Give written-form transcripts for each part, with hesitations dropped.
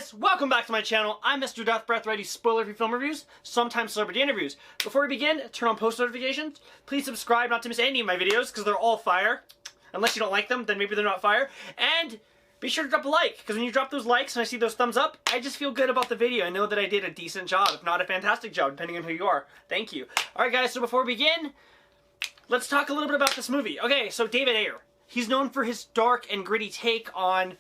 guys, welcome back to my channel. I'm Mr. Death Breath, ready spoiler-free film reviews, sometimes celebrity interviews. Before we begin, turn on post notifications. Please subscribe not to miss any of my videos, because they're all fire. Unless you don't like them, then maybe they're not fire. And be sure to drop a like, because when you drop those likes and I see those thumbs up, I just feel good about the video. I know that I did a decent job, if not a fantastic job, depending on who you are. Thank you. Alright guys, so before we begin, let's talk a little bit about this movie. Okay, so David Ayer. He's known for his dark and gritty take on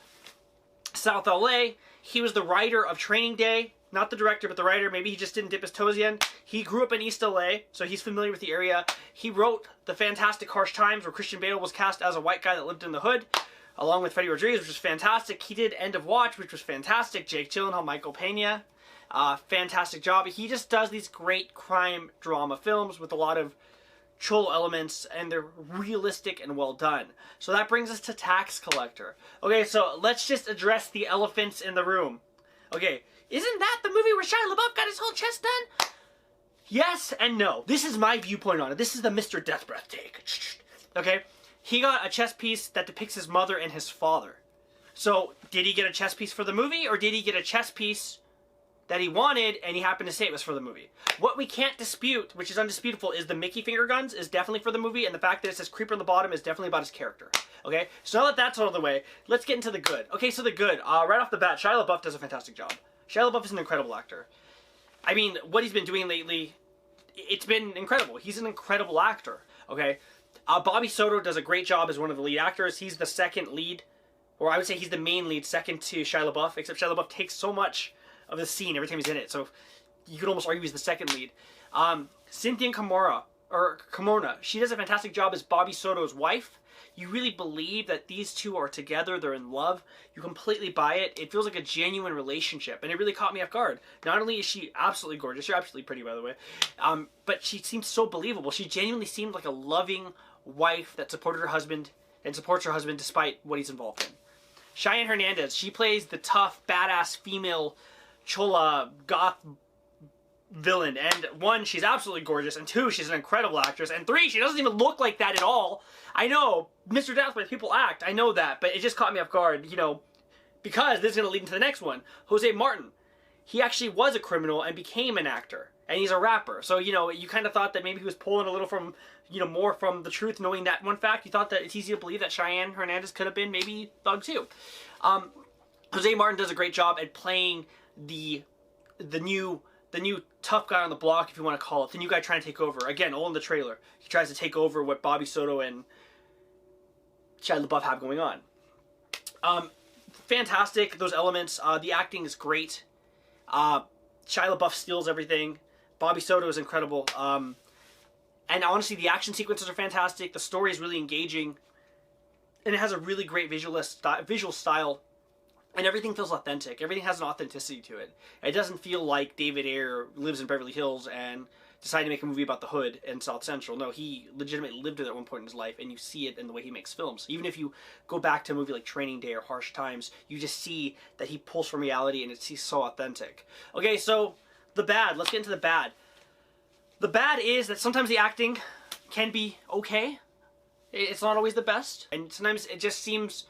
South LA. He was the writer of Training Day. Not the director, but the writer. Maybe he just didn't dip his toes in. He grew up in East LA, so he's familiar with the area. He wrote the fantastic Harsh Times, where Christian Bale was cast as a white guy that lived in the hood, along with Freddie Rodriguez, which was fantastic. He did End of Watch, which was fantastic. Jake Gyllenhaal, Michael Pena. Fantastic job. He just does these great crime drama films with a lot of cholo elements, and they're realistic and well done. So that brings us to Tax Collector. Okay, so let's just address the elephants in the room. Okay, isn't that the movie where Shia Labeouf got his whole chest done? Yes and no. This is my viewpoint on it. This is the Mr. Death Breath take. Okay, he got a chest piece that depicts his mother and his father. So, did he get a chest piece for the movie, or did he get a chest piece that he wanted, and he happened to say it was for the movie? What we can't dispute, which is undisputable, is the Mickey finger guns is definitely for the movie, and the fact that it says Creeper on the bottom is definitely about his character. Okay, so now that that's out of the way, let's get into the good. Okay, so the good. Right off the bat, Shia LaBeouf does a fantastic job. Shia LaBeouf is an incredible actor. I mean, what he's been doing lately, it's been incredible. He's an incredible actor. Okay, Bobby Soto does a great job as one of the lead actors. He's the second lead, or I would say he's the main lead, second to Shia LaBeouf, except Shia LaBeouf takes so much of the scene every time he's in it, so you could almost argue he's the second lead. Cynthia Kimona, she does a fantastic job as Bobby Soto's wife. You really believe that these two are together, they're in love. You completely buy it. It feels like a genuine relationship, and it really caught me off guard. Not only is she absolutely gorgeous, you're absolutely pretty, by the way, but she seems so believable. She genuinely seemed like a loving wife that supported her husband and supports her husband despite what he's involved in. Cheyenne Hernandez, she plays the tough, badass female chola goth villain, and one, she's absolutely gorgeous, and two, she's an incredible actress, and three, she doesn't even look like that at all. I know, Mr. Deathbreath, people act, I know that, but it just caught me off guard, you know, because this is going to lead into the next one. Jose Martin, he actually was a criminal and became an actor, and he's a rapper, so, you know, you kind of thought that maybe he was pulling a little from, you know, more from the truth, knowing that one fact. You thought that it's easy to believe that Cheyenne Hernandez could have been maybe Thug too. Jose Martin does a great job at playing the new tough guy on the block, if you want to call it, the new guy trying to take over. Again, all in the trailer. He tries to take over what Bobby Soto and Shia LaBeouf have going on. Fantastic, those elements. The acting is great. Shia LaBeouf steals everything. Bobby Soto is incredible. And honestly, the action sequences are fantastic. The story is really engaging. And it has a really great visual style. And everything feels authentic. Everything has an authenticity to it. It doesn't feel like David Ayer lives in Beverly Hills and decided to make a movie about the hood in South Central. No, he legitimately lived it at one point in his life, and you see it in the way he makes films. Even if you go back to a movie like Training Day or Harsh Times, you just see that he pulls from reality, and it's so authentic. Okay, so the bad. Let's get into the bad. The bad is that sometimes the acting can be okay. It's not always the best, and sometimes it just seems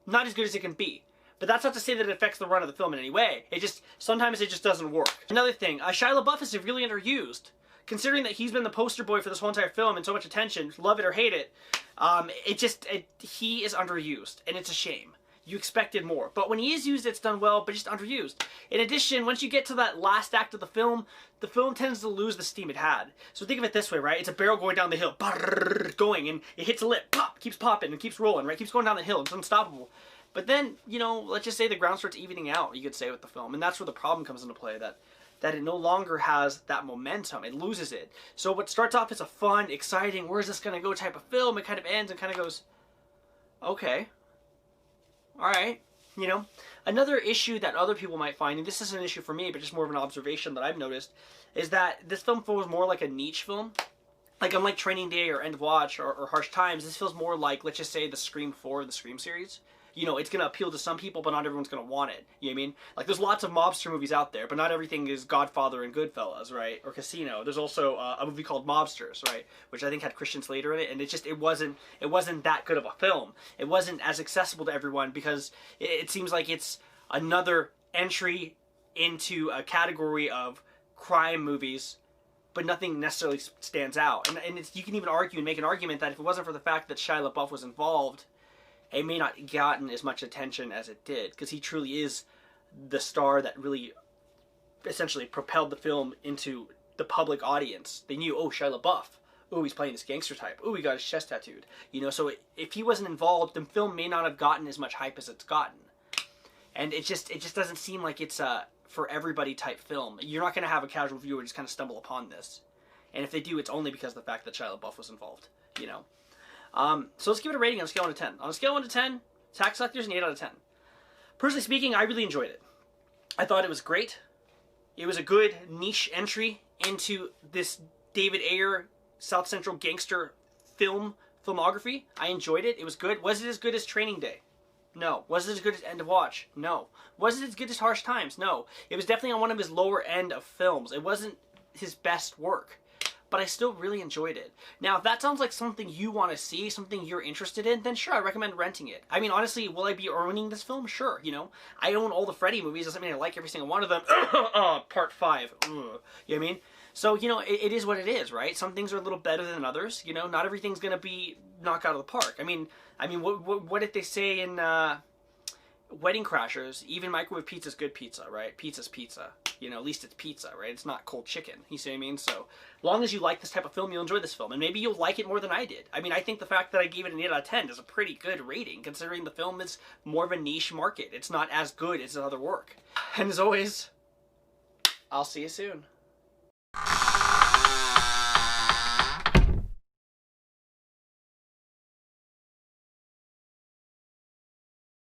not as good as it can be. But that's not to say that it affects the run of the film in any way. Sometimes it just doesn't work. Another thing, Shia LaBeouf is really underused. Considering that he's been the poster boy for this whole entire film and so much attention, love it or hate it, he is underused, and it's a shame. You expected more. But when he is used, it's done well, but just underused. In addition, once you get to that last act of the film tends to lose the steam it had. So think of it this way, right? It's a barrel going down the hill, going, and it hits a lip, pop, keeps popping, and keeps rolling, right? Keeps going down the hill, it's unstoppable. But then, you know, let's just say the ground starts evening out, you could say, with the film. And that's where the problem comes into play, that it no longer has that momentum. It loses it. So what starts off as a fun, exciting, where's this going to go type of film, it kind of ends and kind of goes, okay, alright, you know. Another issue that other people might find, and this isn't an issue for me, but just more of an observation that I've noticed, is that this film feels more like a niche film. Like, unlike Training Day or End of Watch or Harsh Times, this feels more like, let's just say, the Scream 4, the Scream series. You know, it's going to appeal to some people, but not everyone's going to want it. You know what I mean? Like, there's lots of mobster movies out there, but not everything is Godfather and Goodfellas, right? Or Casino. There's also a movie called Mobsters, right? Which I think had Christian Slater in it, and it wasn't that good of a film. It wasn't as accessible to everyone because it seems like it's another entry into a category of crime movies, but nothing necessarily stands out. And you can even argue and make an argument that if it wasn't for the fact that Shia Labeouf was involved, it may not have gotten as much attention as it did, because he truly is the star that really essentially propelled the film into the public audience. They knew, oh, Shia LaBeouf. Oh, he's playing this gangster type. Oh, he got his chest tattooed. You know, so if he wasn't involved, the film may not have gotten as much hype as it's gotten. And it just doesn't seem like it's a for everybody type film. You're not going to have a casual viewer just kind of stumble upon this. And if they do, it's only because of the fact that Shia LaBeouf was involved. You know. So let's give it a rating on a scale of 1 to 10. On a scale of 1 to 10, Tax Collector's an 8 out of 10. Personally speaking, I really enjoyed it. I thought it was great. It was a good niche entry into this David Ayer South Central gangster filmography. I enjoyed it. It was good. Was it as good as Training Day? No. Was it as good as End of Watch? No. Was it as good as Harsh Times? No. It was definitely on one of his lower end of films. It wasn't his best work, but I still really enjoyed it. Now, if that sounds like something you want to see, something you're interested in, then sure, I recommend renting it. I mean, honestly, will I be owning this film? Sure, you know. I own all the Freddy movies. Doesn't mean I like every single one of them. Part 5. You know what I mean? So, you know, it is what it is, right? Some things are a little better than others. You know, not everything's going to be knocked out of the park. I mean, what did they say in Wedding Crashers? Even microwave pizza's good pizza, right? Pizza's pizza. You know, at least it's pizza, right? It's not cold chicken. You see what I mean? So, long as you like this type of film, you'll enjoy this film. And maybe you'll like it more than I did. I mean, I think the fact that I gave it an 8 out of 10 is a pretty good rating, considering the film is more of a niche market. It's not as good as other work. And as always, I'll see you soon.